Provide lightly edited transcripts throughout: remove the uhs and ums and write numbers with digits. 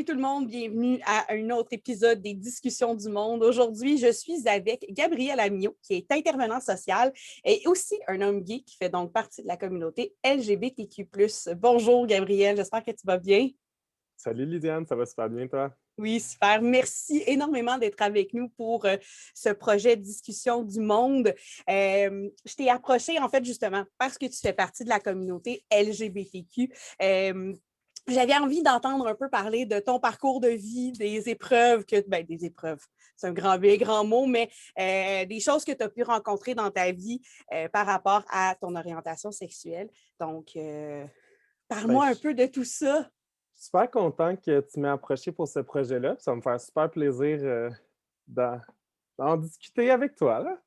Salut tout le monde, bienvenue à un autre épisode des Discussions du monde. Aujourd'hui, je suis avec Gabriel Amiot, qui est intervenant social et aussi un homme gay qui fait donc partie de la communauté LGBTQ+. Bonjour Gabriel, j'espère que tu vas bien. Salut Lydiane, ça va super bien toi? Oui, super. Merci énormément d'être avec nous pour ce projet Discussion du monde. Je t'ai approché en fait justement parce que tu fais partie de la communauté LGBTQ. J'avais envie d'entendre un peu parler de ton parcours de vie, des épreuves des épreuves, c'est un grand mot, mais des choses que tu as pu rencontrer dans ta vie par rapport à ton orientation sexuelle. Donc, Je parle-moi un suis peu de tout ça. super content que tu m'aies approché pour ce projet-là. Ça va me faire super plaisir d'en d'en discuter avec toi, là.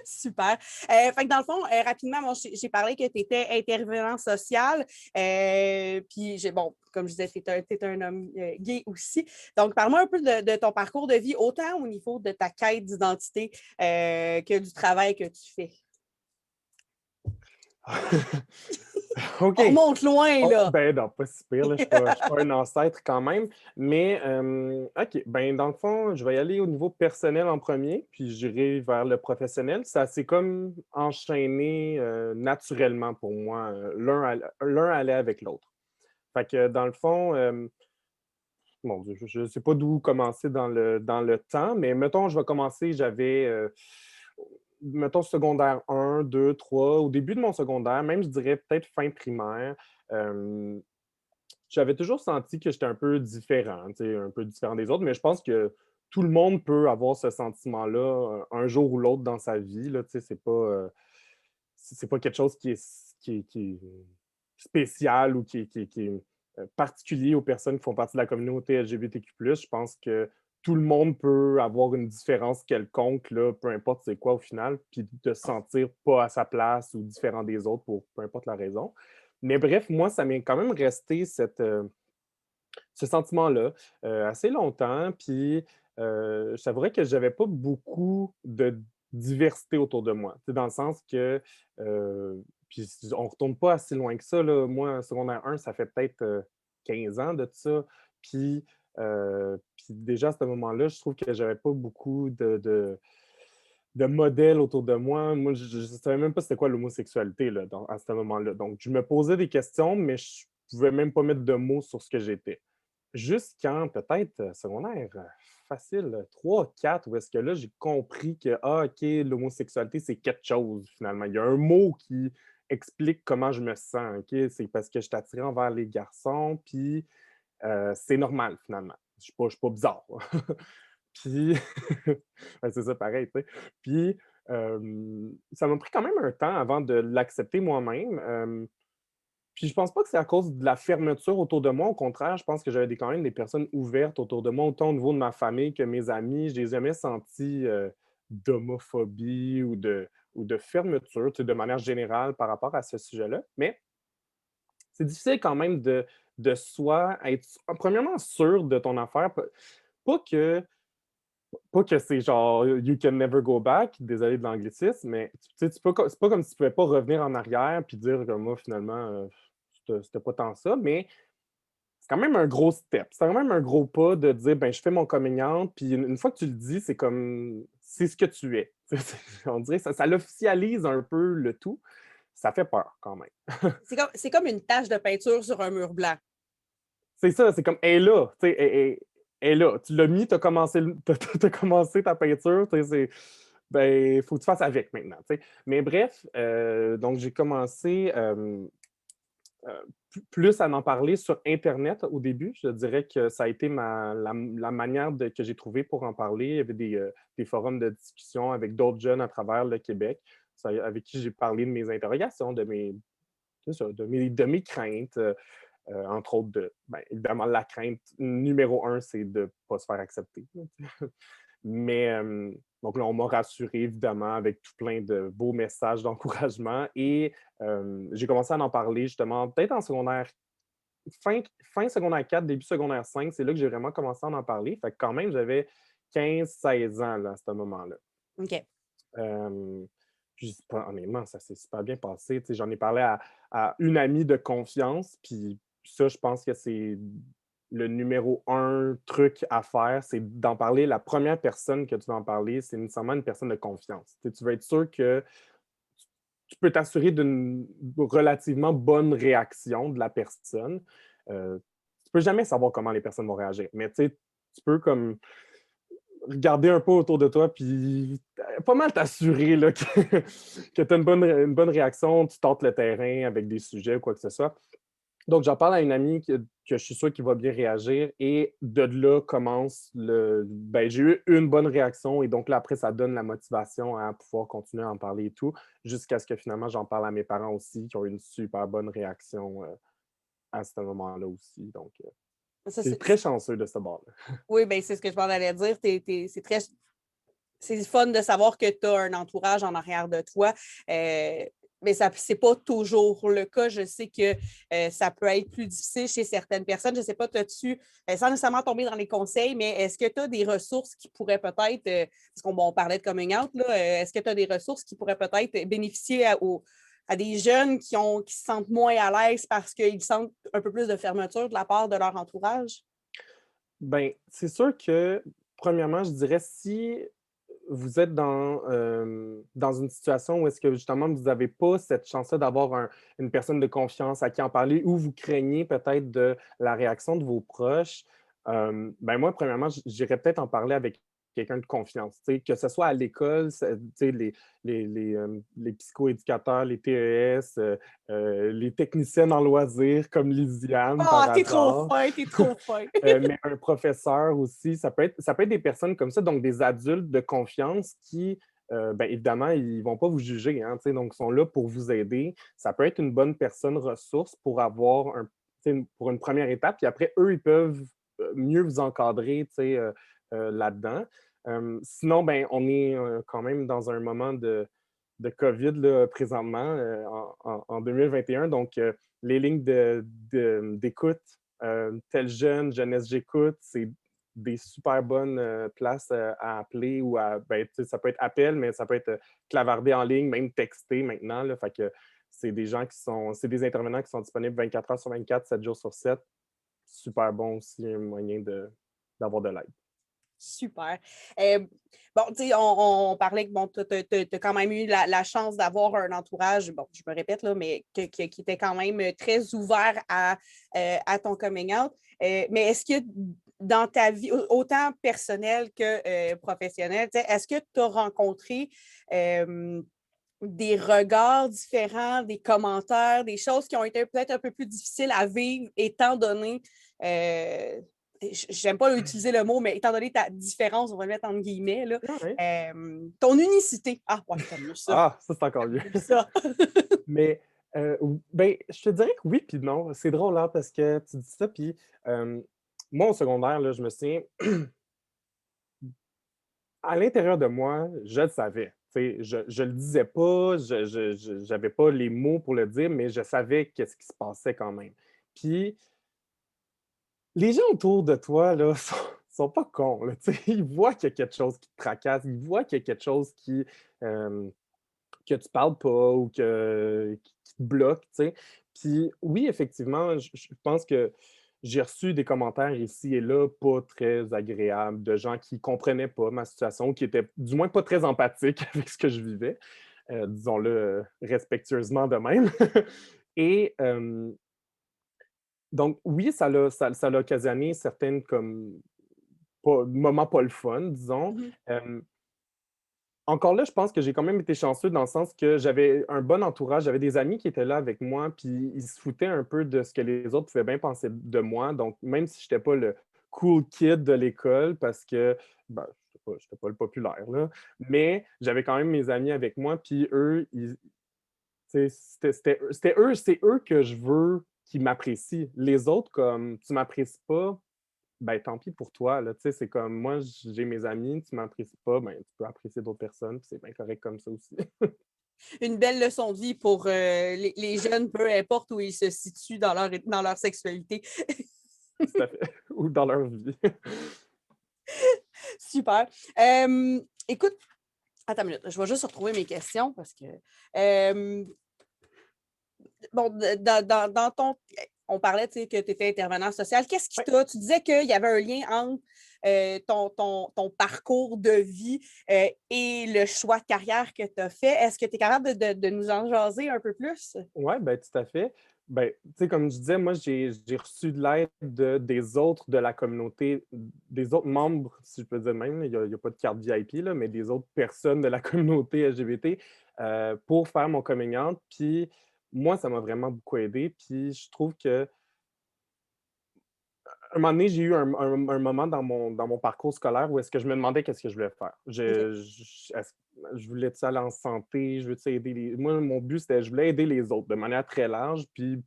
Super. Fait que dans le fond, rapidement, moi, j'ai parlé que tu étais intervenant social. Puis, bon, comme je disais, tu es un homme gay aussi. Donc, parle-moi un peu de ton parcours de vie, autant au niveau de ta quête d'identité que du travail que tu fais. OK. On remonte loin, Oh, là. ben non, pas si pire, là. Je suis pas un ancêtre quand même. Mais OK, ben dans le fond, je vais y aller au niveau personnel en premier, puis j'irai vers le professionnel. Ça s'est comme enchaîné naturellement pour moi. L'un allait avec l'autre. Fait que dans le fond, mon Dieu, je ne sais pas d'où commencer dans le temps, mais mettons, je vais commencer, j'avais, mettons, secondaire 1, 2, 3. Au début de mon secondaire, même je dirais peut-être fin primaire, hem, j'avais toujours senti que j'étais un peu différent, tu sais, un peu différent des autres, mais je pense que tout le monde peut avoir ce sentiment-là, un jour ou l'autre dans sa vie, là, tu sais, c'est pas quelque chose qui est spécial ou qui est particulier aux personnes qui font partie de la communauté LGBTQ+. Je pense que tout le monde peut avoir une différence quelconque, là, peu importe c'est quoi au final, puis de se sentir pas à sa place ou différent des autres pour peu importe la raison. Mais bref, moi, ça m'est quand même resté ce sentiment-là assez longtemps. Puis je t'avouerais que j'avais pas beaucoup de diversité autour de moi. Tu sais, dans le sens que, puis on retourne pas assez loin que ça, là. Moi, en secondaire 1, ça fait peut-être 15 ans de ça. Puis déjà à ce moment-là, je trouve que j'avais pas beaucoup de modèles autour de moi. Moi, je ne savais même pas c'était quoi l'homosexualité là, à ce moment-là. Donc, je me posais des questions, mais je pouvais même pas mettre de mots sur ce que j'étais. Jusqu'en peut-être secondaire facile, 3, 4, où est-ce que là, j'ai compris que, ah, OK, l'homosexualité, c'est quelque chose finalement. Il y a un mot qui explique comment je me sens, OK? C'est parce que je suis attiré envers les garçons, puis c'est normal finalement. Je suis pas bizarre. Puis, ouais, c'est ça, pareil, tu sais. Puis, ça m'a pris quand même un temps avant de l'accepter moi-même. Puis je pense pas que c'est à cause de la fermeture autour de moi. Au contraire, je pense que j'avais quand même des personnes ouvertes autour de moi, autant au niveau de ma famille que mes amis. Je n'ai jamais senti d'homophobie ou de fermeture, tu sais, de manière générale par rapport à ce sujet-là. Mais c'est difficile quand même de soi être, premièrement, sûr de ton affaire. Pas que pas que c'est genre you can never go back, désolé de l'anglicisme, mais tu sais, c'est pas comme si tu pouvais pas revenir en arrière puis dire que moi, finalement, c'était pas tant ça, mais c'est quand même un gros step. C'est quand même un gros pas de dire, ben, je fais mon coming out, puis une fois que tu le dis, c'est comme, c'est ce que tu es. On dirait que ça l'officialise un peu le tout. Ça fait peur quand même. C'est comme une tache de peinture sur un mur blanc. C'est ça, c'est comme, elle est là, tu sais, elle est là. Tu l'as mis, tu as commencé, t'as commencé ta peinture, tu sais, ben, il faut que tu fasses avec maintenant, tu sais. Mais bref, donc j'ai commencé plus à en parler sur Internet au début. Je dirais que ça a été la manière que j'ai trouvée pour en parler. Il y avait des forums de discussion avec d'autres jeunes à travers le Québec, avec qui j'ai parlé de mes interrogations, c'est ça, de mes craintes. Entre autres, ben, évidemment, la crainte numéro un, c'est de ne pas se faire accepter. Mais donc là, on m'a rassuré, évidemment, avec tout plein de beaux messages d'encouragement. Et j'ai commencé à en parler, justement, peut-être en secondaire, fin secondaire 4, début secondaire 5. C'est là que j'ai vraiment commencé à en parler. Fait que quand même, j'avais 15, 16 ans là, à ce moment-là. OK. Euh, Puis, honnêtement, ça s'est super bien passé. Tu sais, j'en ai parlé à une amie de confiance, puis ça, je pense que c'est le numéro un truc à faire, c'est d'en parler. La première personne que tu vas en parler, c'est nécessairement une personne de confiance. Tu vas être sûr que tu peux t'assurer d'une relativement bonne réaction de la personne. Tu peux jamais savoir comment les personnes vont réagir, mais tu peux comme regarder un peu autour de toi, puis pas mal t'assurer là, que tu as une bonne réaction, tu tentes le terrain avec des sujets ou quoi que ce soit. Donc, j'en parle à une amie que je suis sûr qu'il va bien réagir et de là commence ben, j'ai eu une bonne réaction et donc là, après, ça donne la motivation à pouvoir continuer à en parler et tout, jusqu'à ce que finalement, j'en parle à mes parents aussi, qui ont eu une super bonne réaction à ce moment-là aussi. Donc, Ça, c'est très chanceux de ce bord-là. oui, ben, c'est ce que je m'en allais dire. C'est fun de savoir que tu as un entourage en arrière de toi. Mais ce n'est pas toujours le cas. Je sais que ça peut être plus difficile chez certaines personnes. Je ne sais pas, as-tu, sans nécessairement tomber dans les conseils, mais est-ce que tu as des ressources qui pourraient peut-être, parce qu'on parlait de coming out, est-ce que tu as des ressources qui pourraient peut-être bénéficier à des jeunes qui se sentent moins à l'aise parce qu'ils sentent un peu plus de fermeture de la part de leur entourage? Ben, c'est sûr que, premièrement, je dirais si vous êtes dans une situation où est-ce que justement vous n'avez pas cette chance-là d'avoir une personne de confiance à qui en parler ou vous craignez peut-être de la réaction de vos proches, ben moi, premièrement, j'irais peut-être en parler avec quelqu'un de confiance, tu sais, que ce soit à l'école, tu sais, les psychoéducateurs, les TES, les techniciennes en loisirs comme Lisiane par Ah, hasard. t'es trop fin. Mais un professeur aussi, ça peut être des personnes comme ça, donc des adultes de confiance qui, ben, évidemment, ils ne vont pas vous juger, hein, donc ils sont là pour vous aider. Ça peut être une bonne personne ressource pour avoir pour une première étape, puis après, eux, ils peuvent mieux vous encadrer là-dedans. Sinon, ben, on est quand même dans un moment de COVID là, présentement, en 2021, donc les lignes d'écoute tel jeune, jeunesse j'écoute, c'est des super bonnes places à appeler ou ben, ça peut être appel, mais ça peut être clavardé en ligne, même texté maintenant. Là, fait que c'est des gens c'est des intervenants qui sont disponibles 24 heures sur 24, 7 jours sur 7. Super bon aussi, un moyen d'avoir de l'aide. Super. Bon, tu sais, on parlait que bon, tu as quand même eu la chance d'avoir un entourage, bon, je me répète, là, mais qui était quand même très ouvert à ton coming out. Mais est-ce que dans ta vie, autant personnelle que professionnelle, est-ce que tu as rencontré des regards différents, des commentaires, des choses qui ont été peut-être un peu plus difficiles à vivre, étant donné, j'aime pas utiliser le mot, mais étant donné ta différence, on va le mettre entre guillemets, là, Ouais. ton unicité. Ah, ouais, t'aimes mieux ça. Ah, ça, c'est encore mieux. T'aimes mieux ça. Mais ben, je te dirais que oui, puis non. C'est drôle, hein, parce que tu dis ça, puis moi, au secondaire, là, je me souviens, à l'intérieur de moi, je le savais. Je le disais pas, je n'avais pas les mots pour le dire, mais je savais qu'est-ce qui se passait quand même. Puis, les gens autour de toi, là, sont pas cons, là, tu sais. Ils voient qu'il y a quelque chose qui te tracasse, ils voient qu'il y a quelque chose euh, que tu parles pas ou qui te bloque, tu sais. Puis oui, effectivement, je pense que j'ai reçu des commentaires ici et là pas très agréables de gens qui comprenaient pas ma situation, qui étaient du moins pas très empathiques avec ce que je vivais, disons-le respectueusement de même. Et donc oui, ça l'a occasionné certaines comme moments pas le fun, disons. Mhm. Encore là, je pense que j'ai quand même été chanceux dans le sens que j'avais un bon entourage, j'avais des amis qui étaient là avec moi, puis ils se foutaient un peu de ce que les autres pouvaient bien penser de moi. Donc, même si je n'étais pas le cool kid de l'école, parce que ben, je n'étais pas le populaire, là, mais j'avais quand même mes amis avec moi, puis eux, tu sais, c'est eux que je veux qui m'apprécient. Les autres, comme tu m'apprécies pas, ben, tant pis pour toi, là, tu sais, c'est comme moi, j'ai mes amis, tu m'apprécies pas, ben, tu peux apprécier d'autres personnes, puis c'est bien correct comme ça aussi. Une belle leçon de vie pour les jeunes, peu importe où ils se situent dans leur sexualité. Tout à fait. Ou dans leur vie. Super. Écoute, attends une minute, je vais juste retrouver mes questions parce que bon, dans ton. on parlait que tu étais intervenant social. Qu'est-ce qui Ouais. tu disais qu'il y avait un lien entre ton parcours de vie et le choix de carrière que tu as fait. Est-ce que tu es capable de nous en jaser un peu plus? Ouais, ben, tout à fait. Ben, tu sais, comme je disais, moi, j'ai reçu de l'aide des autres de la communauté, des autres membres, si je peux dire même, il y a pas de carte VIP, là, mais des autres personnes de la communauté LGBT pour faire mon coming out. Puis moi, ça m'a vraiment beaucoup aidé. Puis je trouve que un moment donné, j'ai eu un moment dans mon parcours scolaire où est-ce que je me demandais qu'est-ce que je voulais faire. OK. Je voulais-tu aller en santé? Je veux-tu aider les... Moi, mon but, c'était je voulais aider les autres de manière très large. Puis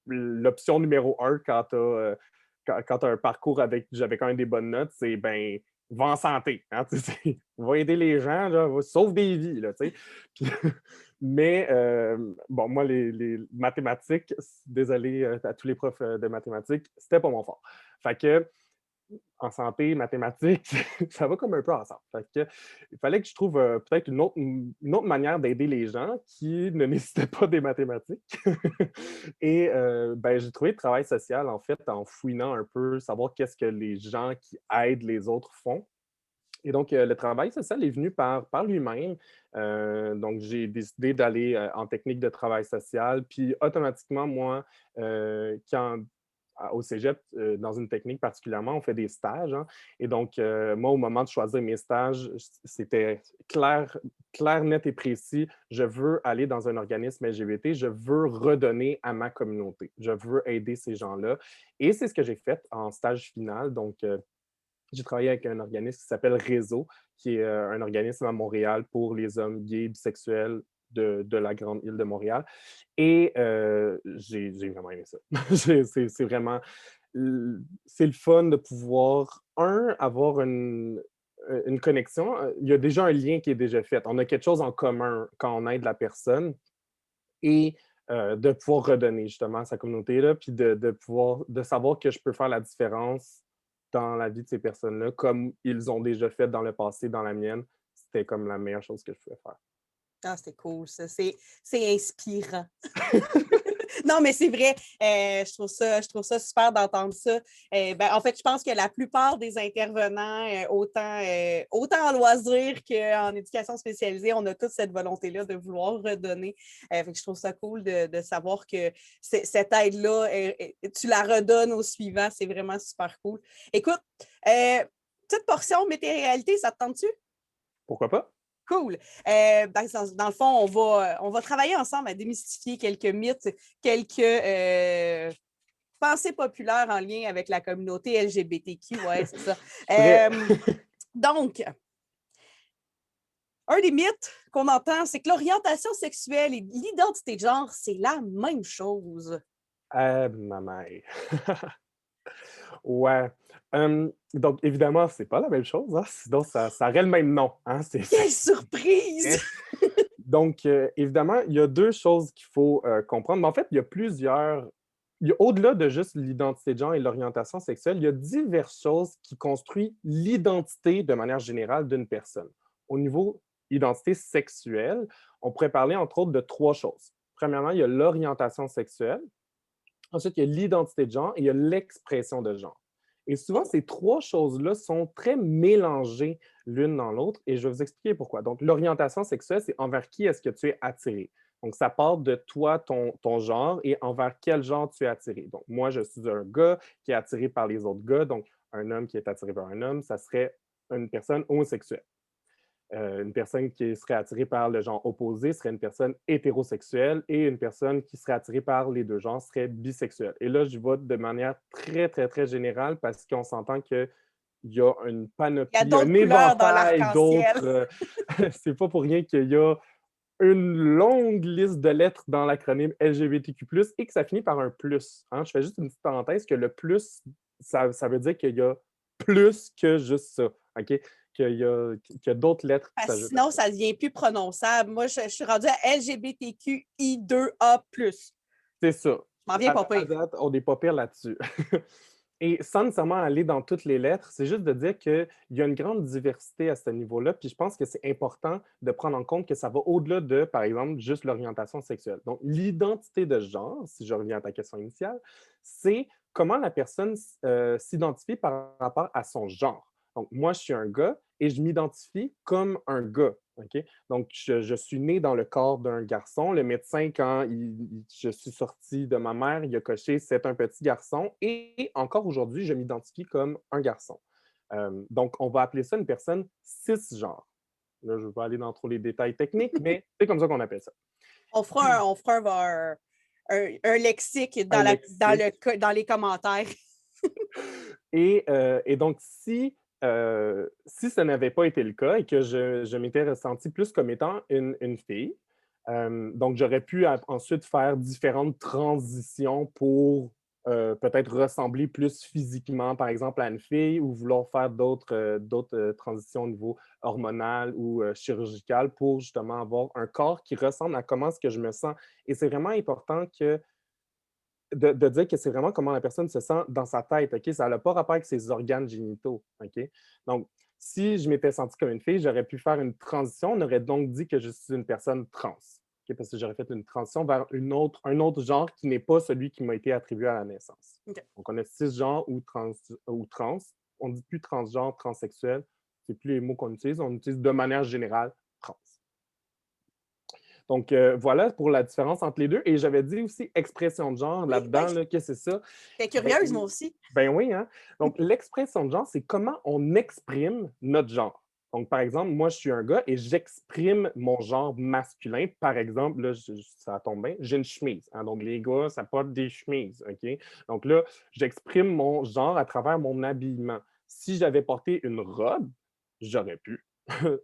l'option numéro un quand tu as, quand un parcours avec j'avais quand même des bonnes notes, c'est ben va en santé. Hein, tu sais, va aider les gens, là, sauve des vies. Là, tu sais. Puis, mais bon, moi, les mathématiques, désolé à tous les profs de mathématiques, c'était pas mon fort. Fait que en santé, mathématiques, ça va comme un peu ensemble. Fait que, il fallait que je trouve peut-être une autre manière d'aider les gens qui ne nécessitaient pas des mathématiques. Et ben, j'ai trouvé le travail social, en fait, en fouinant un peu, savoir qu'est-ce que les gens qui aident les autres font. Et donc, le travail social est venu par lui-même. Donc, j'ai décidé d'aller en technique de travail social. Puis, automatiquement, moi, au cégep, dans une technique particulièrement, on fait des stages. Hein. Et donc, moi, au moment de choisir mes stages, c'était clair, net et précis. Je veux aller dans un organisme LGBT. Je veux redonner à ma communauté. Je veux aider ces gens-là. Et c'est ce que j'ai fait en stage final. Donc, j'ai travaillé avec un organisme qui s'appelle Réseau, qui est un organisme à Montréal pour les hommes gays, bisexuels de la grande île de Montréal. Et j'ai vraiment aimé ça. C'est vraiment... C'est le fun de pouvoir, avoir une connexion. Il y a déjà un lien qui est déjà fait. On a quelque chose en commun quand on aide la personne et de pouvoir redonner justement à sa communauté-là, puis de savoir que je peux faire la différence dans la vie de ces personnes-là, comme ils ont déjà fait dans le passé, dans la mienne. C'était comme la meilleure chose que je pouvais faire. Ah, c'est cool, ça. C'est inspirant. Non, mais c'est vrai. Je trouve ça super d'entendre ça. Ben, en fait, je pense que la plupart des intervenants, autant en loisirs qu'en éducation spécialisée, on a toute cette volonté-là de vouloir redonner. Fait que je trouve ça cool de savoir que cette aide-là, tu la redonnes au suivant. C'est vraiment super cool. Écoute, petite portion météo-réalité, ça te tente-tu? Pourquoi pas? Cool. Dans le fond, on va travailler ensemble à démystifier quelques mythes, quelques pensées populaires en lien avec la communauté LGBTQ. Oui, c'est ça. Je suis prêt. Donc, un des mythes qu'on entend, c'est que l'orientation sexuelle et l'identité de genre, c'est la même chose. Ah, ma mère. Ouais. Donc, évidemment, c'est pas la même chose, hein, sinon ça aurait le même nom. Hein, Quelle surprise! Donc, évidemment, il y a deux choses qu'il faut comprendre. Mais en fait, il y a plusieurs. Au-delà de juste l'identité de genre et l'orientation sexuelle, il y a diverses choses qui construisent l'identité de manière générale d'une personne. Au niveau identité sexuelle, on pourrait parler entre autres de trois choses. Premièrement, il y a l'orientation sexuelle. Ensuite, il y a l'identité de genre et il y a l'expression de genre. Et souvent, Oh. ces trois choses-là sont très mélangées l'une dans l'autre et je vais vous expliquer pourquoi. Donc, l'orientation sexuelle, c'est envers qui est-ce que tu es attiré. Donc, ça part de toi, ton genre et envers quel genre tu es attiré. Donc, moi, je suis un gars qui est attiré par les autres gars. Donc, un homme qui est attiré par un homme, ça serait une personne homosexuelle. Une personne qui serait attirée par le genre opposé serait une personne hétérosexuelle et une personne qui serait attirée par les deux genres serait bisexuelle. Et là, je vais de manière très, très, très générale parce qu'on s'entend qu'il y a une Il y a panoplie, un d'autres couleurs dans éventail l'arc-en-ciel. d'autres. C'est pas pour rien qu'il y a une longue liste de lettres dans l'acronyme LGBTQ+, et que ça finit par un plus. Hein? Je fais juste une petite parenthèse que le plus, ça veut dire qu'il y a plus que juste ça. OK? Qu'il y a d'autres lettres qui Parce que s'ajoutent à sinon, ça. ça devient plus prononçable. Moi, je suis rendue à LGBTQI2A+. C'est ça. Je m'en viens pas À pire. date, on n'est pas pire là-dessus. Et sans nécessairement aller dans toutes les lettres, c'est juste de dire qu'il y a une grande diversité à ce niveau-là. Puis je pense que c'est important de prendre en compte que ça va au-delà de, par exemple, juste l'orientation sexuelle. Donc, l'identité de genre, si je reviens à ta question initiale, c'est comment la personne s'identifie par rapport à son genre. Donc, moi, je suis un gars et je m'identifie comme un gars. OK? Donc, je suis né dans le corps d'un garçon. Le médecin, quand je suis sorti de ma mère, il a coché c'est un petit garçon. Et encore aujourd'hui, je m'identifie comme un garçon. Donc, on va appeler ça une personne cisgenre. Là, je ne vais pas aller dans trop les détails techniques, mais c'est comme ça qu'on appelle ça. On fera un lexique Un lexique. dans les commentaires. Et donc, si ce n'avait pas été le cas et que je m'étais ressenti plus comme étant une fille, donc j'aurais pu ensuite faire différentes transitions pour peut-être ressembler plus physiquement, par exemple, à une fille ou vouloir faire d'autres transitions au niveau hormonal ou chirurgical pour justement avoir un corps qui ressemble à comment est-ce que je me sens. Et c'est vraiment important de dire que c'est vraiment comment la personne se sent dans sa tête, OK? Ça n'a pas rapport avec ses organes génitaux, OK? Donc, si je m'étais senti comme une fille, j'aurais pu faire une transition. On aurait donc dit que je suis une personne trans, OK? Parce que j'aurais fait une transition vers un autre genre qui n'est pas celui qui m'a été attribué à la naissance. OK. Donc, on a cisgenre ou trans. On ne dit plus transgenre, transsexuel. C'est plus les mots qu'on utilise. On utilise de manière générale trans. Donc, voilà pour la différence entre les deux. Et j'avais dit aussi expression de genre Oui, là-dedans, là, qu'est-ce que c'est ça? j'étais Ben, curieuse, moi aussi. ben oui, hein? Donc, l'expression de genre, c'est comment on exprime notre genre. Donc, par exemple, moi, je suis un gars et j'exprime mon genre masculin. Par exemple, là, ça tombe bien, j'ai une chemise, hein? Donc, les gars, ça porte des chemises, OK? Donc là, j'exprime mon genre à travers mon habillement. Si j'avais porté une robe, j'aurais pu.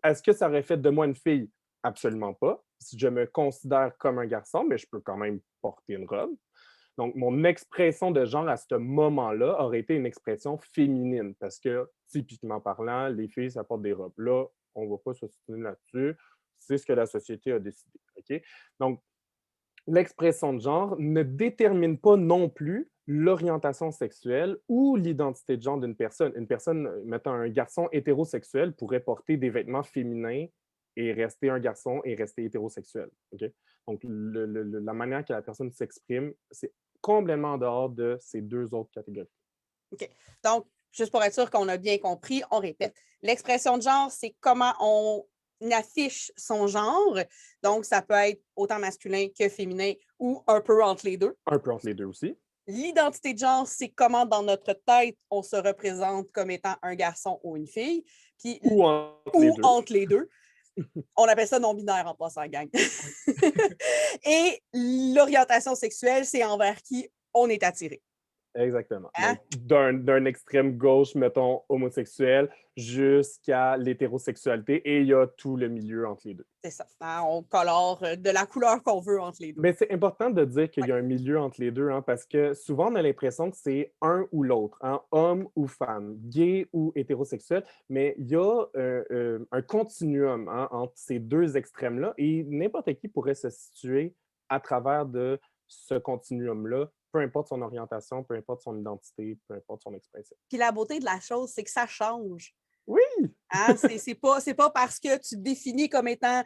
Est-ce que ça aurait fait de moi une fille? Absolument pas. Si je me considère comme un garçon, mais je peux quand même porter une robe. Donc, mon expression de genre à ce moment-là aurait été une expression féminine parce que, typiquement parlant, les filles, ça porte des robes. Là, on ne va pas se soutenir là-dessus. C'est ce que la société a décidé. OK? Donc, l'expression de genre ne détermine pas non plus l'orientation sexuelle ou l'identité de genre d'une personne. Une personne, mettons un garçon hétérosexuel, pourrait porter des vêtements féminins et rester un garçon et rester hétérosexuel. OK? Donc, la manière que la personne s'exprime, c'est complètement en dehors de ces deux autres catégories. OK. Donc, juste pour être sûr qu'on a bien compris, on répète. L'expression de genre, c'est comment on affiche son genre. Donc, ça peut être autant masculin que féminin ou un peu entre les deux. Un peu entre les deux aussi. L'identité de genre, c'est comment dans notre tête, on se représente comme étant un garçon ou une fille. Puis, Ou entre les ou deux. entre les deux. On appelle ça non-binaire en passant, gang. Et l'orientation sexuelle, c'est envers qui on est attiré. Exactement. Hein? Donc, d'un extrême gauche, mettons, homosexuel, jusqu'à l'hétérosexualité, et il y a tout le milieu entre les deux. C'est ça. Hein? On colore de la couleur qu'on veut entre les deux. Mais c'est important de dire qu'il y a Ouais. un milieu entre les deux, hein, parce que souvent, on a l'impression que c'est un ou l'autre, hein, homme ou femme, gay ou hétérosexuel, mais il y a un continuum, hein, entre ces deux extrêmes-là, et n'importe qui pourrait se situer à travers de ce continuum-là, peu importe son orientation, peu importe son identité, peu importe son expression. Puis la beauté de la chose, c'est que ça change. Oui! Hein? C'est pas parce que tu te définis comme étant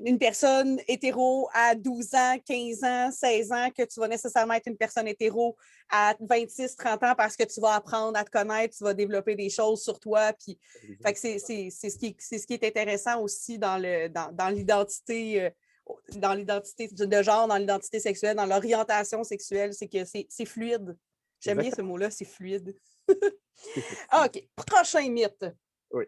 une personne hétéro à 12 ans, 15 ans, 16 ans que tu vas nécessairement être une personne hétéro à 26, 30 ans parce que tu vas apprendre à te connaître, tu vas développer des choses sur toi. Puis, fait que c'est ce qui est intéressant aussi dans l'identité. Dans l'identité de genre, dans l'identité sexuelle, dans l'orientation sexuelle, c'est que c'est fluide. J'aime bien ce Exactement. mot-là, c'est fluide. C'est flexible. OK. Prochain mythe. Oui.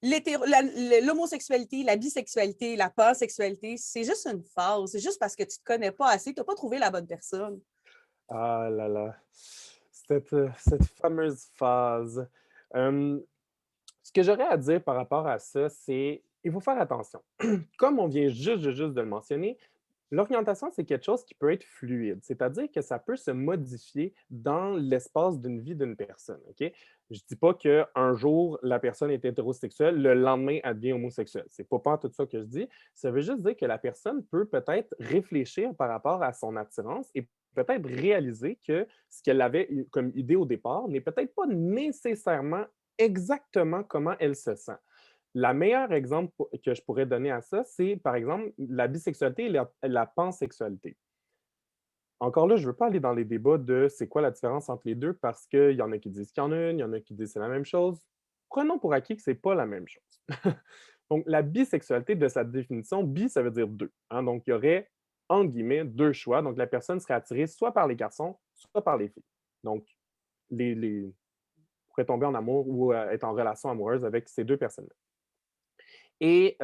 L'homosexualité, la bisexualité, la pansexualité, c'est juste une phase. C'est juste parce que tu ne te connais pas assez, tu n'as pas trouvé la bonne personne. Ah là là, cette fameuse phase. Ce que j'aurais à dire par rapport à ça, c'est il faut faire attention. Comme on vient juste de le mentionner, l'orientation, c'est quelque chose qui peut être fluide, c'est-à-dire que ça peut se modifier dans l'espace d'une vie d'une personne. OK? Je ne dis pas qu'un jour, la personne est hétérosexuelle, le lendemain, elle devient homosexuelle. C'est pas tout ça que je dis. Ça veut juste dire que la personne peut peut-être réfléchir par rapport à son attirance et peut-être réaliser que ce qu'elle avait comme idée au départ n'est peut-être pas nécessairement exactement comment elle se sent. La meilleure exemple que je pourrais donner à ça, c'est par exemple la bisexualité et la pansexualité. Encore là, je ne veux pas aller dans les débats de c'est quoi la différence entre les deux parce qu'il y en a qui disent qu'il y en a une, il y en a qui disent que c'est la même chose. Prenons pour acquis que ce n'est pas la même chose. Donc, la bisexualité, de sa définition, bi, ça veut dire deux, hein. Donc, il y aurait, entre guillemets, deux choix. Donc, la personne serait attirée soit par les garçons, soit par les filles. Donc, les pourrait tomber en amour ou être en relation amoureuse avec ces deux personnes-là. Et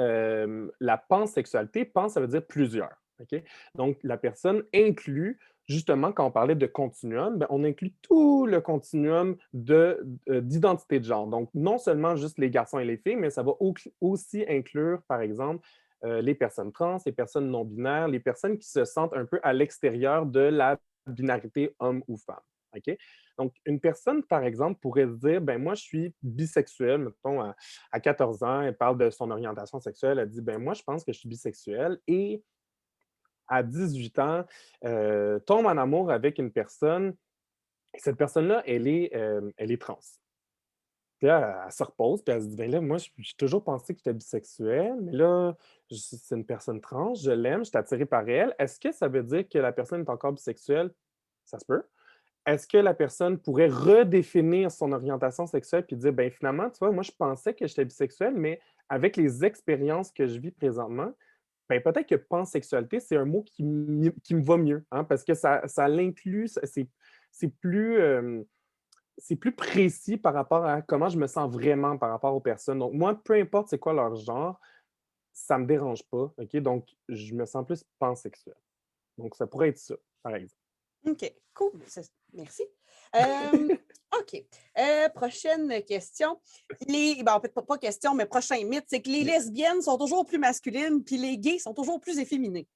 la pansexualité, pans, ça veut dire plusieurs. OK? Donc, la personne inclut, justement, quand on parlait de continuum, ben, on inclut tout le continuum d'identité de genre. Donc, non seulement juste les garçons et les filles, mais ça va aussi inclure, par exemple, les personnes trans, les personnes non-binaires, les personnes qui se sentent un peu à l'extérieur de la binarité homme ou femme. OK? Donc, une personne, par exemple, pourrait se dire, ben moi, je suis bisexuelle, mettons, à 14 ans, elle parle de son orientation sexuelle, elle dit, ben moi, je pense que je suis bisexuelle, et à 18 ans, tombe en amour avec une personne, et cette personne-là, elle est trans. Puis là, elle se repose, puis elle se dit, ben là, moi, j'ai toujours pensé que j'étais bisexuelle, mais là, c'est une personne trans, je l'aime, je suis attirée par elle. Est-ce que ça veut dire que la personne est encore bisexuelle? Ça se peut. Est-ce que la personne pourrait redéfinir son orientation sexuelle puis dire, ben finalement, tu vois, moi, je pensais que j'étais bisexuel, mais avec les expériences que je vis présentement, ben peut-être que pansexualité, c'est un mot qui me va mieux, hein, parce que ça l'inclut, c'est plus précis par rapport à comment je me sens vraiment par rapport aux personnes. Donc, moi, peu importe c'est quoi leur genre, ça ne me dérange pas, OK? Donc, je me sens plus pansexuel. Donc, ça pourrait être ça, par exemple. OK, cool. Merci. OK. Prochaine question. En fait, pas question, mais prochain mythe, c'est que les lesbiennes sont toujours plus masculines, puis les gays sont toujours plus efféminés.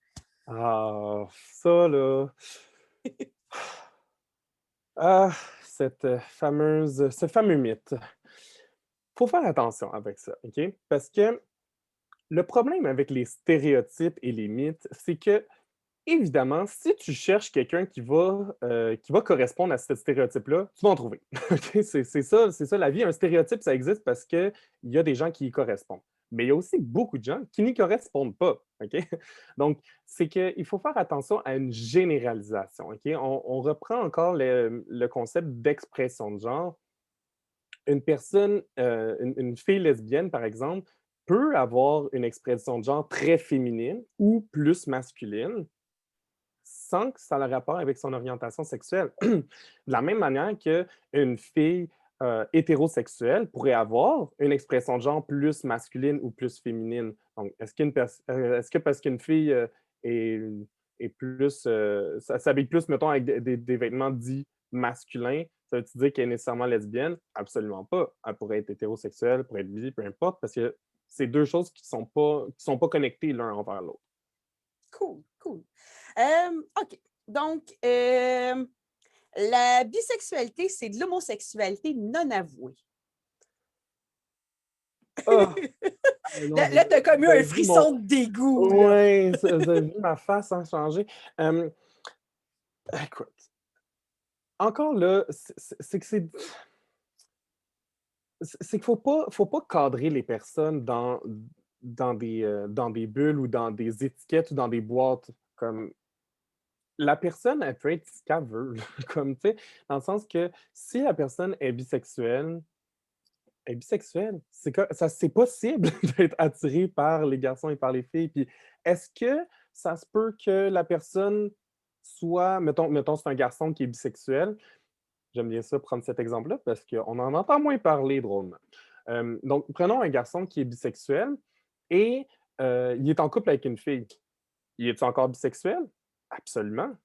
Ah, ça là. Ah, ce fameux mythe. Il faut faire attention avec ça, OK? Parce que le problème avec les stéréotypes et les mythes, c'est que, évidemment, si tu cherches quelqu'un qui va correspondre à ce stéréotype-là, tu vas en trouver. OK? C'est ça la vie. Un stéréotype, ça existe parce qu'il y a des gens qui y correspondent. Mais il y a aussi beaucoup de gens qui n'y correspondent pas. OK? Donc, c'est qu'il faut faire attention à une généralisation. OK? On reprend encore le concept d'expression de genre. Une personne, une fille lesbienne, par exemple, peut avoir une expression de genre très féminine ou plus masculine, sans que ça ait rapport avec son orientation sexuelle. De la même manière qu'une fille hétérosexuelle pourrait avoir une expression de genre plus masculine ou plus féminine. Donc, est-ce que parce qu'une fille est, est plus, s'habille plus, mettons, avec des vêtements dits masculins, ça veut dire qu'elle est nécessairement lesbienne? Absolument pas. Elle pourrait être hétérosexuelle, pourrait être bi, peu importe, parce que c'est deux choses qui sont pas connectées l'un envers l'autre. Cool, cool. OK. Donc, la bisexualité, c'est de l'homosexualité non avouée. Ah! Non, Là, tu as comme eu un avez vu mon. frisson de dégoût, là. Oui, vous avez vu ma face a changé. Écoute, encore là, c'est que c'est qu'il faut pas cadrer les personnes dans des bulles ou dans des étiquettes ou dans des boîtes. Comme la personne, elle peut être ce qu'elle veut, là, comme, tu sais, dans le sens que si la personne est bisexuelle, elle est bisexuelle. C'est possible d'être attiré par les garçons et par les filles. Puis est-ce que ça se peut que la personne soit, mettons c'est un garçon qui est bisexuel, j'aime bien ça prendre cet exemple-là parce qu'on en entend moins parler drôlement. Donc, prenons un garçon qui est bisexuel et il est en couple avec une fille. Il est encore bisexuel? Absolument.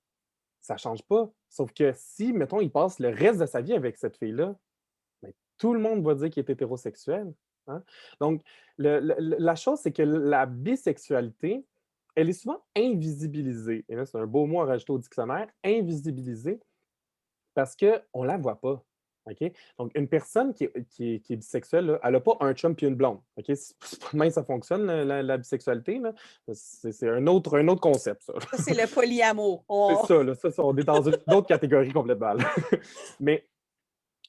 Ça ne change pas. Sauf que si, mettons, il passe le reste de sa vie avec cette fille-là, ben, tout le monde va dire qu'il est hétérosexuel, hein. Donc, la chose, c'est que la bisexualité, elle est souvent invisibilisée. Et là, c'est un beau mot à rajouter au dictionnaire, invisibilisée, parce qu'on ne la voit pas. OK? Donc, une personne qui est bisexuelle, là, elle n'a pas un chum puis une blonde. OK? C'est pas de même que ça fonctionne, la bisexualité. Là. C'est un autre concept, ça. Ça, c'est le polyamour. C'est ça, là. Ça, on est dans une autre catégorie complètement. Là. Mais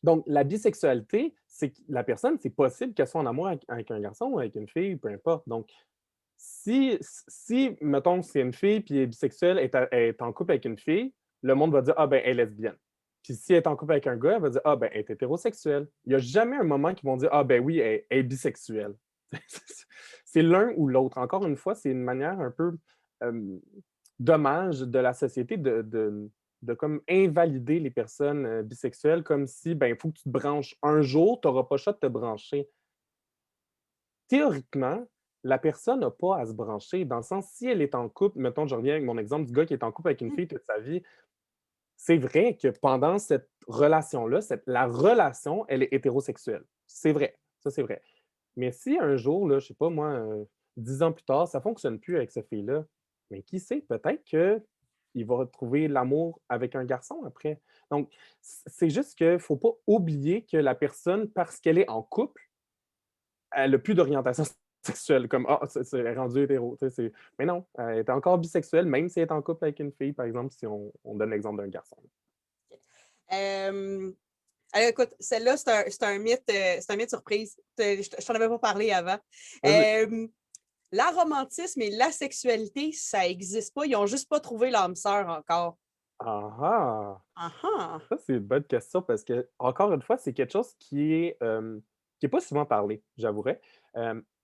donc, la bisexualité, c'est que la personne, c'est possible qu'elle soit en amour avec un garçon ou avec une fille, peu importe. Donc, si mettons, c'est une fille puis elle est bisexuelle, elle est en couple avec une fille, le monde va dire ah ben elle est lesbienne. Puis si elle est en couple avec un gars, elle va dire ah ben elle est hétérosexuelle. Il n'y a jamais un moment qu'ils vont dire ah ben oui, elle est bisexuelle. C'est l'un ou l'autre. Encore une fois, c'est une manière un peu euh, dommage de la société de comme invalider les personnes bisexuelles comme si ben il faut que tu te branches un jour, tu n'auras pas le choix de te brancher. Théoriquement, la personne n'a pas à se brancher, dans le sens, si elle est en couple, mettons, je reviens avec mon exemple du gars qui est en couple avec une Mmh. fille toute sa vie, c'est vrai que pendant cette relation-là, la relation, elle est hétérosexuelle. C'est vrai, ça c'est vrai. Mais si un jour, là, je sais pas moi, 10 ans plus tard, ça ne fonctionne plus avec cette fille-là, mais qui sait, peut-être qu'il va retrouver l'amour avec un garçon après. Donc, c'est juste qu'il ne faut pas oublier que la personne, parce qu'elle est en couple, elle n'a plus d'orientation sexuelle, comme ah, elle est rendue hétéro. Mais non, elle est encore bisexuelle, même si elle est en couple avec une fille, par exemple, si on donne l'exemple d'un garçon. Euh, alors, écoute, celle-là, c'est un mythe surprise. Je t'en avais pas parlé avant. Vas-y. L'aromantisme et la sexualité, ça n'existe pas. Ils n'ont juste pas trouvé l'âme sœur encore. Ah ah! Ah ah! Ça, c'est une bonne question parce que, encore une fois, c'est quelque chose qui est pas souvent parlé, j'avouerais.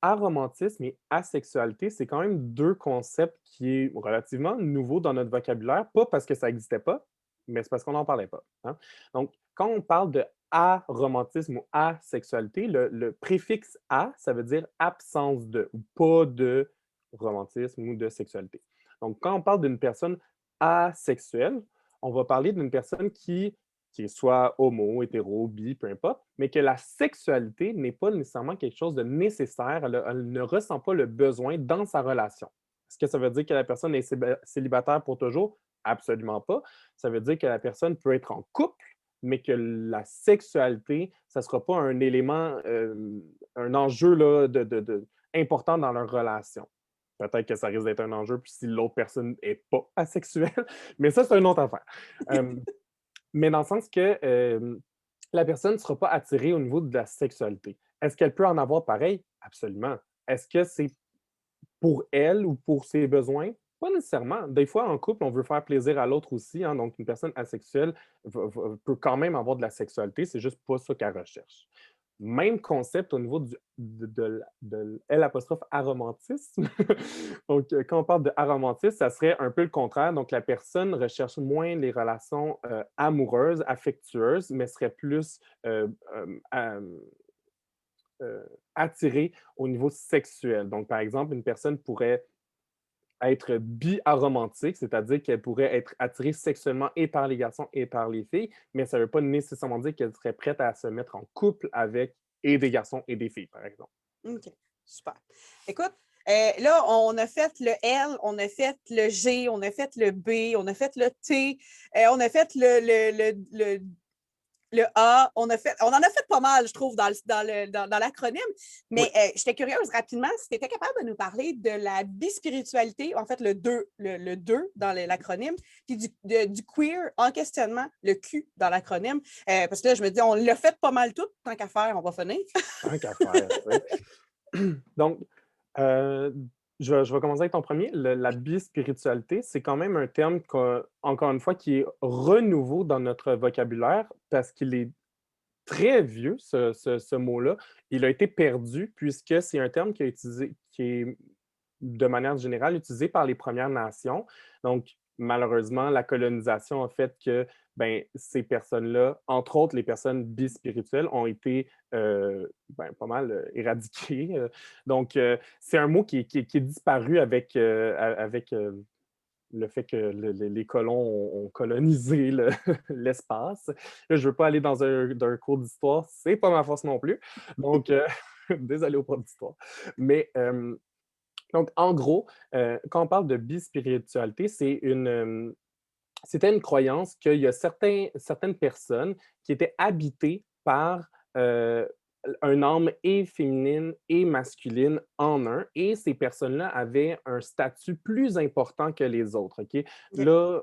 Aromantisme et asexualité, c'est quand même deux concepts qui est relativement nouveaux dans notre vocabulaire, pas parce que ça n'existait pas, mais c'est parce qu'on n'en parlait pas. Hein. Donc, quand on parle de aromantisme ou asexualité, le préfixe a, ça veut dire absence de, ou pas de romantisme ou de sexualité. Donc, quand on parle d'une personne asexuelle, on va parler d'une personne qui est soit homo, hétéro, bi, peu importe, mais que la sexualité n'est pas nécessairement quelque chose de nécessaire, elle ne ressent pas le besoin dans sa relation. Est-ce que ça veut dire que la personne est célibataire pour toujours? Absolument pas. Ça veut dire que la personne peut être en couple, mais que la sexualité, ça ne sera pas un élément, un enjeu là, important dans leur relation. Peut-être que ça risque d'être un enjeu si l'autre personne n'est pas asexuelle, mais ça, c'est une autre affaire. Euh, mais dans le sens que la personne ne sera pas attirée au niveau de la sexualité. Est-ce qu'elle peut en avoir pareil? Absolument. Est-ce que c'est pour elle ou pour ses besoins? Pas nécessairement. Des fois, en couple, on veut faire plaisir à l'autre aussi. Hein, donc, une personne asexuelle peut quand même avoir de la sexualité. C'est juste pas ça qu'elle recherche. Même concept au niveau de L apostrophe aromantisme. Donc, quand on parle de aromantisme, ça serait un peu le contraire. Donc, la personne recherche moins les relations amoureuses, affectueuses, mais serait plus attirée au niveau sexuel. Donc, par exemple, une personne pourrait être bi-aromantique, c'est-à-dire qu'elle pourrait être attirée sexuellement et par les garçons et par les filles, mais ça ne veut pas nécessairement dire qu'elle serait prête à se mettre en couple avec et des garçons et des filles, par exemple. OK, super. Écoute, là, on a fait le L, on a fait le G, on a fait le B, on a fait le T, on a fait le A, on en a fait pas mal, je trouve, dans l'acronyme. Oui. Mais j'étais curieuse rapidement si tu étais capable de nous parler de la bispiritualité, en fait, le 2 dans l'acronyme, puis du queer en questionnement, le Q dans l'acronyme. Parce que là, je me dis, on l'a fait pas mal tout, tant qu'à faire, on va finir. Tant qu'à faire. Donc, euh, je vais commencer avec ton premier. La bispiritualité, c'est quand même un terme, encore une fois, qui est renouveau dans notre vocabulaire parce qu'il est très vieux, ce mot-là. Il a été perdu puisque c'est un terme qui est de manière générale utilisé par les Premières Nations. Donc, malheureusement, la colonisation a fait que ben, ces personnes-là, entre autres les personnes bispirituelles, ont été pas mal éradiquées. Donc, c'est un mot qui est disparu avec le fait que les colons ont colonisé l'espace. Là, je ne veux pas aller dans un cours d'histoire, c'est pas ma force non plus. Donc, désolé au prof d'histoire. Mais donc, en gros, quand on parle de bispiritualité, c'est c'était une croyance qu'il y a certaines personnes qui étaient habitées par un âme et féminine et masculine en un, et ces personnes-là avaient un statut plus important que les autres. OK? OK. Là,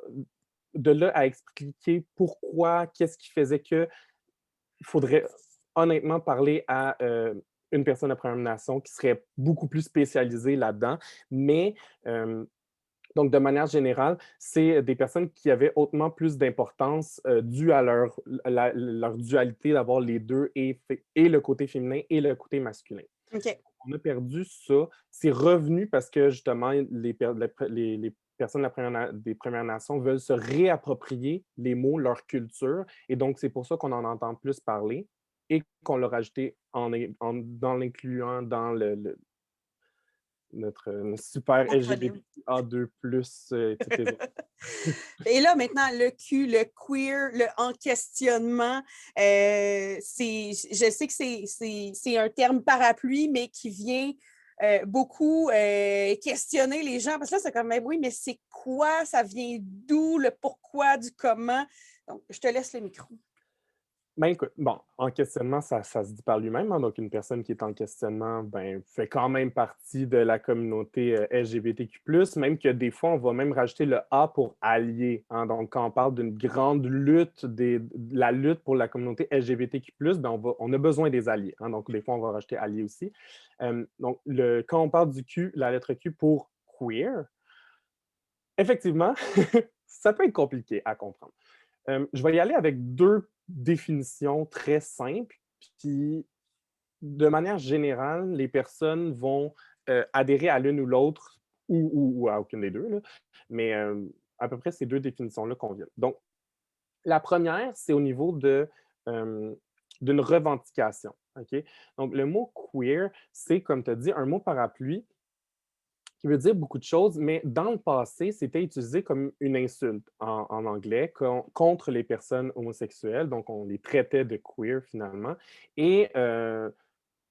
de là à expliquer pourquoi, qu'est-ce qui faisait que, il faudrait honnêtement parler à une personne de Première Nation qui serait beaucoup plus spécialisée là-dedans. Mais donc, de manière générale, c'est des personnes qui avaient hautement plus d'importance due à leur dualité d'avoir les deux, et le côté féminin et le côté masculin. OK. On a perdu ça. C'est revenu parce que justement, les personnes des Premières Nations veulent se réapproprier les mots, leur culture. Et donc, c'est pour ça qu'on en entend plus parler et qu'on l'a rajouté dans l'incluant dans notre super Acronyme. LGBTQA2+, toutes les autres. Et là, maintenant, le Q, le queer, le enquestionnement, je sais que c'est un terme parapluie, mais qui vient beaucoup questionner les gens. Parce que là, c'est comme, mais oui, mais c'est quoi? Ça vient d'où? Le pourquoi, du comment? Donc, je te laisse le micro. Ben, écoute, bon, en questionnement, ça se dit par lui-même, hein. Donc, une personne qui est en questionnement, ben, fait quand même partie de la communauté LGBTQ+, même que des fois, on va même rajouter le A pour allié, hein. Donc, quand on parle d'une grande lutte, de la lutte pour la communauté LGBTQ+, ben, on a besoin des alliés, hein. Donc, des fois, on va rajouter allié aussi. Donc, quand on parle du Q, la lettre Q pour queer, effectivement, ça peut être compliqué à comprendre. Je vais y aller avec deux définitions très simples, puis de manière générale, les personnes vont adhérer à l'une ou l'autre, ou à aucune des deux, là. Mais à peu près ces deux définitions-là conviennent. Donc, la première, c'est au niveau euh, d'une revendication. OK? Donc, le mot queer, c'est, comme tu as dit, un mot parapluie qui veut dire beaucoup de choses, mais dans le passé, c'était utilisé comme une insulte en anglais contre les personnes homosexuelles. Donc, on les traitait de queer finalement. Et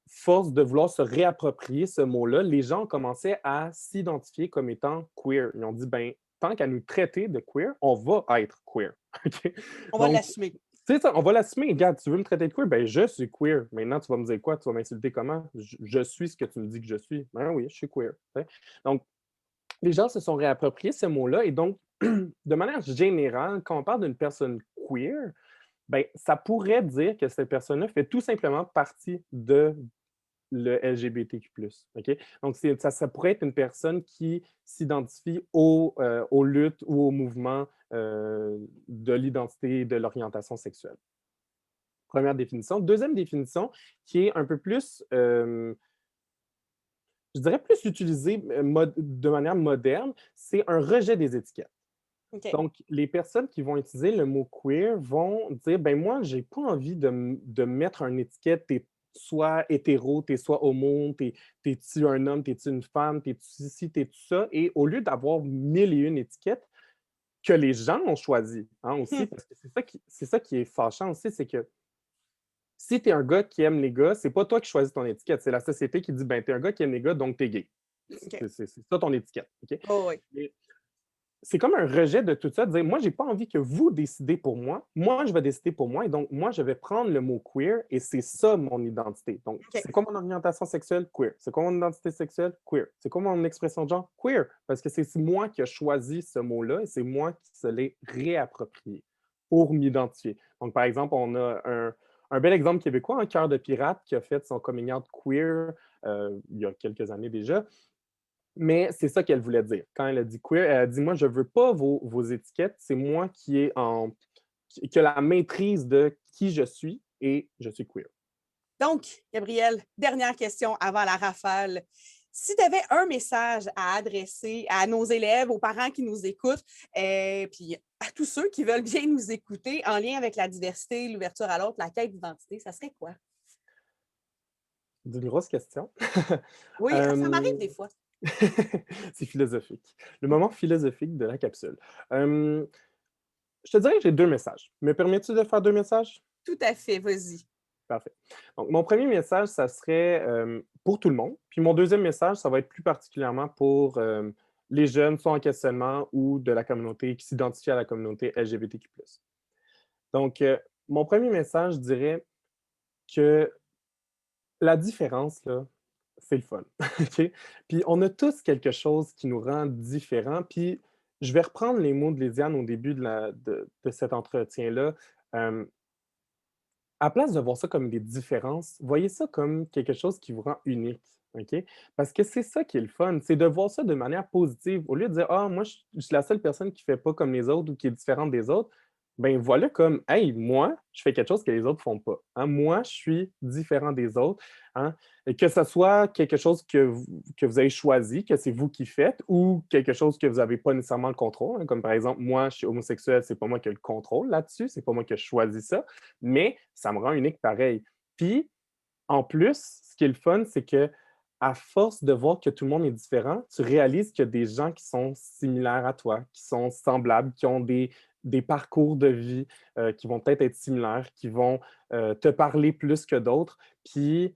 force de vouloir se réapproprier ce mot-là, les gens ont commencé à s'identifier comme étant queer. Ils ont dit, ben, tant qu'à nous traiter de queer, on va être queer. OK? On va Donc, l'assumer. c'est ça, on va l'assumer. Regarde, tu veux me traiter de queer? Ben, je suis queer. Maintenant, tu vas me dire quoi? Tu vas m'insulter comment? Je suis ce que tu me dis que je suis. Ben oui, je suis queer. T'sais. Donc, les gens se sont réappropriés ce mot-là. Et donc, de manière générale, quand on parle d'une personne queer, ben, ça pourrait dire que cette personne-là fait tout simplement partie de le LGBTQ+. OK? Donc, ça pourrait être une personne qui s'identifie aux luttes ou aux mouvements de l'identité et de l'orientation sexuelle. Première définition. Deuxième définition, qui est un peu plus, je dirais plus utilisée de manière moderne, c'est un rejet des étiquettes. OK. Donc, les personnes qui vont utiliser le mot queer vont dire, ben moi, j'ai pas envie de mettre une étiquette, t'es soit hétéro, t'es soit homo, t'es-tu un homme, t'es-tu une femme, t'es-tu ci, t'es-tu ça. Et au lieu d'avoir mille et une étiquettes que les gens ont choisies, hein, aussi, parce que c'est ça qui est fâchant aussi, c'est que si t'es un gars qui aime les gars, c'est pas toi qui choisis ton étiquette, c'est la société qui dit, ben t'es un gars qui aime les gars, donc t'es gay. OK. C'est ça ton étiquette. OK? Oh, oui. C'est comme un rejet de tout ça, de dire, moi, j'ai pas envie que vous décidez pour moi. Moi, je vais décider pour moi. Et donc, moi, je vais prendre le mot queer et c'est ça mon identité. Donc, OK. c'est quoi mon orientation sexuelle? Queer. C'est quoi mon identité sexuelle? Queer. C'est quoi mon expression de genre? Queer. Parce que c'est moi qui ai choisi ce mot-là et c'est moi qui se l'ai réapproprié pour m'identifier. Donc, par exemple, on a un bel exemple québécois, un Cœur de pirate, qui a fait son coming out queer il y a quelques années déjà. Mais c'est ça qu'elle voulait dire. Quand elle a dit queer, elle a dit, moi, je ne veux pas vos étiquettes, c'est moi qui a la maîtrise de qui je suis et je suis queer. Donc, Gabrielle, dernière question avant la rafale. Si tu avais un message à adresser à nos élèves, aux parents qui nous écoutent, puis à tous ceux qui veulent bien nous écouter en lien avec la diversité, l'ouverture à l'autre, la quête d'identité, ça serait quoi? C'est une grosse question. Oui, ça m'arrive Euh, des fois. c'est philosophique. Le moment philosophique de la capsule. Je te dirais que j'ai deux messages. Me permets-tu de faire deux messages? Tout à fait, vas-y. Parfait. Donc, mon premier message, ça serait pour tout le monde. Puis mon deuxième message, ça va être plus particulièrement pour les jeunes sont en questionnement ou de la communauté qui s'identifient à la communauté LGBTQ+. Donc, mon premier message, je dirais que la différence, là, c'est le fun. OK? Puis on a tous quelque chose qui nous rend différents. Puis je vais reprendre les mots de Lysiane au début de cet entretien-là. Euh, à place de voir ça comme des différences, voyez ça comme quelque chose qui vous rend unique. OK? Parce que c'est ça qui est le fun, c'est de voir ça de manière positive. Au lieu de dire ah, moi, je suis la seule personne qui ne fait pas comme les autres ou qui est différente des autres, ben voilà comme hey, moi, je fais quelque chose que les autres ne font pas. Hein? Moi, je suis différent des autres. Hein? Et que ce soit quelque chose que vous avez choisi, que c'est vous qui faites, ou quelque chose que vous n'avez pas nécessairement le contrôle. Hein? Comme par exemple, moi, je suis homosexuel, c'est pas moi qui ai le contrôle là-dessus, c'est pas moi qui ai choisi ça, mais ça me rend unique pareil. Puis, en plus, ce qui est le fun, c'est que à force de voir que tout le monde est différent, tu réalises qu'il y a des gens qui sont similaires à toi, qui sont semblables, qui ont des parcours de vie qui vont peut-être être similaires, qui vont te parler plus que d'autres. Puis,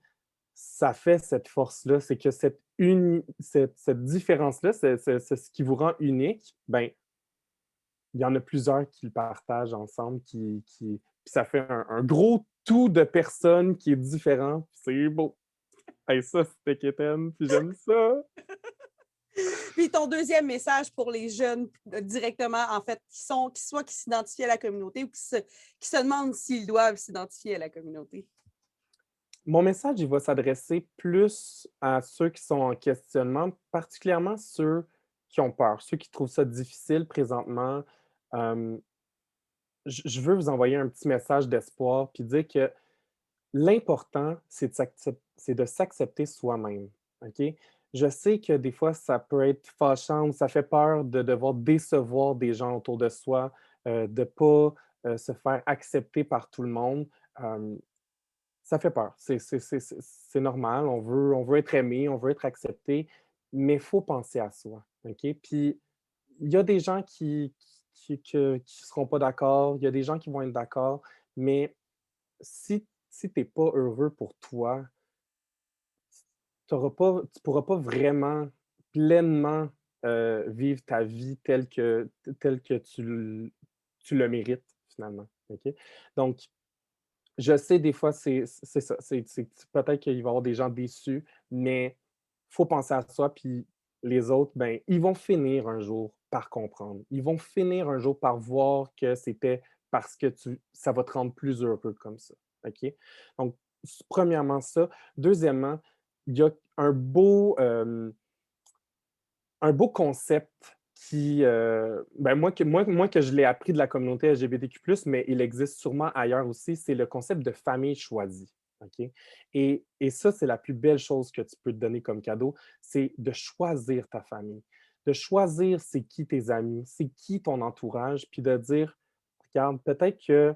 ça fait cette force-là, c'est que cette différence-là, c'est ce qui vous rend unique, ben, il y en a plusieurs qui le partagent ensemble, puis ça fait un gros tout de personnes qui est différent. C'est beau. Hey, ça, c'était Kéten, puis j'aime ça. Puis ton deuxième message pour les jeunes directement, en fait, qui s'identifient à la communauté ou qui se demandent s'ils doivent s'identifier à la communauté. Mon message, il va s'adresser plus à ceux qui sont en questionnement, particulièrement ceux qui ont peur, ceux qui trouvent ça difficile présentement. Euh, je veux vous envoyer un petit message d'espoir, puis dire que l'important, c'est de s'accepter soi-même. OK? Je sais que des fois, ça peut être fâchant ou ça fait peur de devoir décevoir des gens autour de soi, de ne pas se faire accepter par tout le monde. Euh, Ça fait peur. C'est normal. On veut être aimé, on veut être accepté, mais il faut penser à soi. OK? Puis, il y a des gens qui seront pas d'accord, il y a des gens qui vont être d'accord, mais si tu n'es pas heureux pour toi, tu ne pourras pas vraiment pleinement vivre ta vie telle que tu le mérites, finalement. OK? Donc, je sais, des fois, c'est ça. Peut-être qu'il va y avoir des gens déçus, mais il faut penser à soi. Puis les autres, ben, ils vont finir un jour par comprendre. Ils vont finir un jour par voir que c'était parce que ça va te rendre plus heureux comme ça. OK? Donc, premièrement, ça. Deuxièmement, il y a un beau concept qui, ben moi que je l'ai appris de la communauté LGBTQ+, mais il existe sûrement ailleurs aussi, c'est le concept de famille choisie. OK? Et ça, c'est la plus belle chose que tu peux te donner comme cadeau, c'est de choisir ta famille, de choisir c'est qui tes amis, c'est qui ton entourage, puis de dire, regarde, peut-être qu'il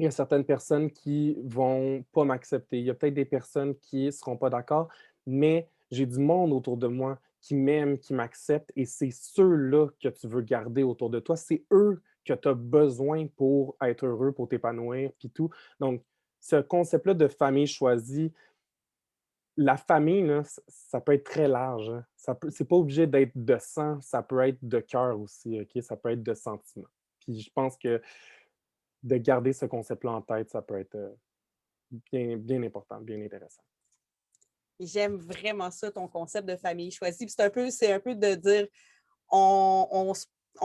y a certaines personnes qui vont pas m'accepter, il y a peut-être des personnes qui ne seront pas d'accord, mais j'ai du monde autour de moi qui m'aiment, qui m'acceptent, et c'est ceux-là que tu veux garder autour de toi. C'est eux que tu as besoin pour être heureux, pour t'épanouir, puis tout. Donc, ce concept-là de famille choisie, la famille, là, ça peut être très large. Hein. C'est pas obligé d'être de sang, ça peut être de cœur aussi, OK? Ça peut être de sentiment. Puis je pense que de garder ce concept-là en tête, ça peut être bien important, bien intéressant. J'aime vraiment ça, ton concept de famille choisie. C'est un peu de dire on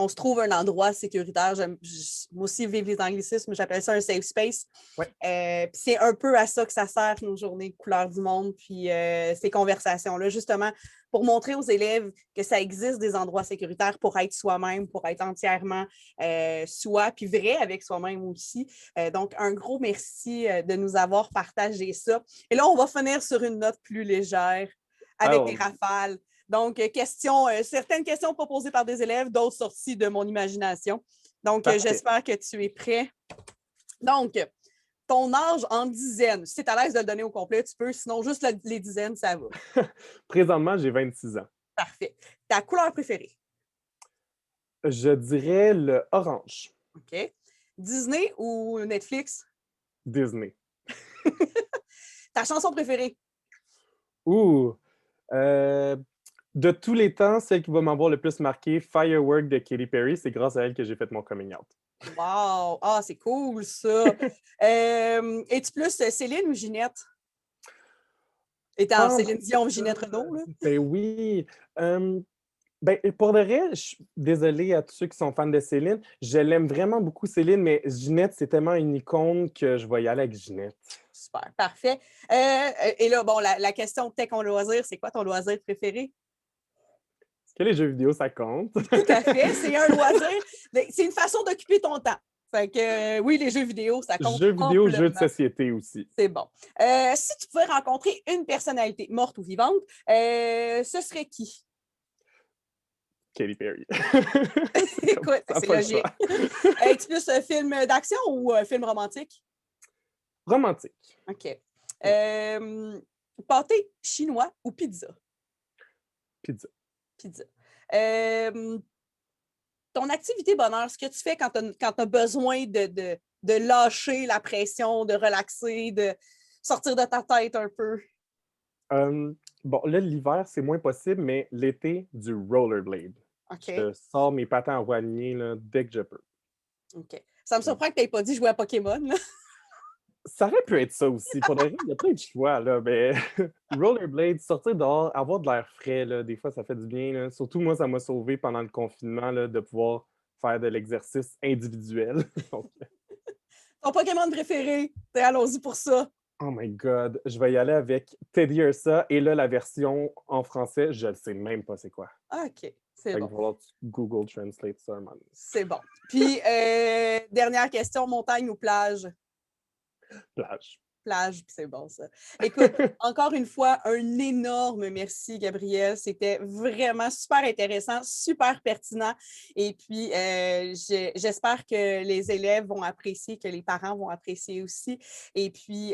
se trouve un endroit sécuritaire. Moi aussi, vivre les anglicismes, j'appelle ça un safe space. Ouais. Puis c'est un peu à ça que ça sert, nos journées couleurs du monde, puis ces conversations-là, justement, pour montrer aux élèves que ça existe des endroits sécuritaires pour être soi-même, pour être entièrement soi, puis vrai avec soi-même aussi. Donc, un gros merci de nous avoir partagé ça. Et là, on va finir sur une note plus légère avec des rafales. Donc, certaines questions proposées par des élèves, d'autres sorties de mon imagination. Donc, j'espère que tu es prêt. Donc, ton âge en dizaines, si tu es à l'aise de le donner au complet, tu peux. Sinon, juste les dizaines, ça va. Présentement, j'ai 26 ans. Parfait. Ta couleur préférée? Je dirais le orange. OK. Disney ou Netflix? Disney. Ta chanson préférée? Ouh! Euh, De tous les temps, celle qui va m'avoir le plus marqué, Firework de Katy Perry, c'est grâce à elle que j'ai fait mon coming out. Wow! Ah, c'est cool, ça! Es-tu plus Céline ou Ginette? Étant Oh Céline my Dion ou Ginette Renault, God! là? Ben oui! Ben, pour de vrai, désolé à tous ceux qui sont fans de Céline, je l'aime vraiment beaucoup Céline, mais Ginette, c'est tellement une icône que je vais y aller avec Ginette. Super, parfait. Et là, bon, la question tech en loisir, c'est quoi ton loisir préféré? Est-ce que les jeux vidéo, ça compte? Tout à fait, c'est un loisir. C'est une façon d'occuper ton temps. Fait que oui, les jeux vidéo, ça compte Jeux vidéo, jeux de amplement. société aussi. C'est bon. Si tu pouvais rencontrer une personnalité morte ou vivante, ce serait qui? Katy Perry. Écoute, Ça n'a c'est pas le choix. logique. Es-tu plus un film d'action ou un film romantique? Romantique. OK. Pâté chinois ou pizza? Pizza. Pizza. Ton activité bonheur, ce que tu fais quand tu as besoin de lâcher la pression, de relaxer, de sortir de ta tête un peu. Bon, là, l'hiver, c'est moins possible, mais l'été, du rollerblade. OK. Je sors mes patins en roue alignée là, dès que je peux. OK. Ça me surprend que tu n'aies pas dit jouer à Pokémon. Là. Ça aurait pu être ça aussi. Pour de vrai, il y a plein de choix, là, mais rollerblade, sortir dehors, avoir de l'air frais, là, des fois, ça fait du bien. Là. Surtout, moi, ça m'a sauvé pendant le confinement là, de pouvoir faire de l'exercice individuel. Donc, Ton Pokémon préféré? Allons-y pour ça. oh my God, je vais y aller avec Teddy Ursa. Et là, la version en français, je ne sais même pas c'est quoi. OK, c'est Fait qu'il bon. va falloir que tu Google Translate ça, man. C'est bon. Puis, dernière question, montagne ou plage? Plage. Plage, puis c'est bon ça. Écoute, encore une fois, un énorme merci, Gabrielle. C'était vraiment super intéressant, super pertinent. Et puis, j'espère que les élèves vont apprécier, que les parents vont apprécier aussi. Et puis,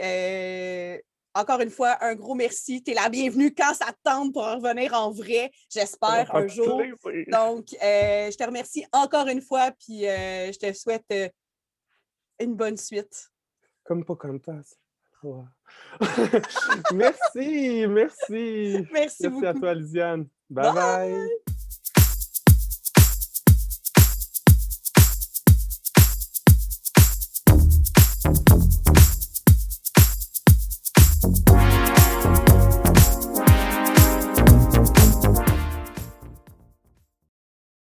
encore une fois, un gros merci. Tu es la bienvenue quand ça te tente pour revenir en vrai, Ça va j'espère, faire un jour. plaisir. Donc, je te remercie encore une fois, puis je te souhaite une bonne suite. Comme Pocahontas. Ouais. Merci, merci. Merci Merci à beaucoup. toi, Lisiane. Bye Bye! bye.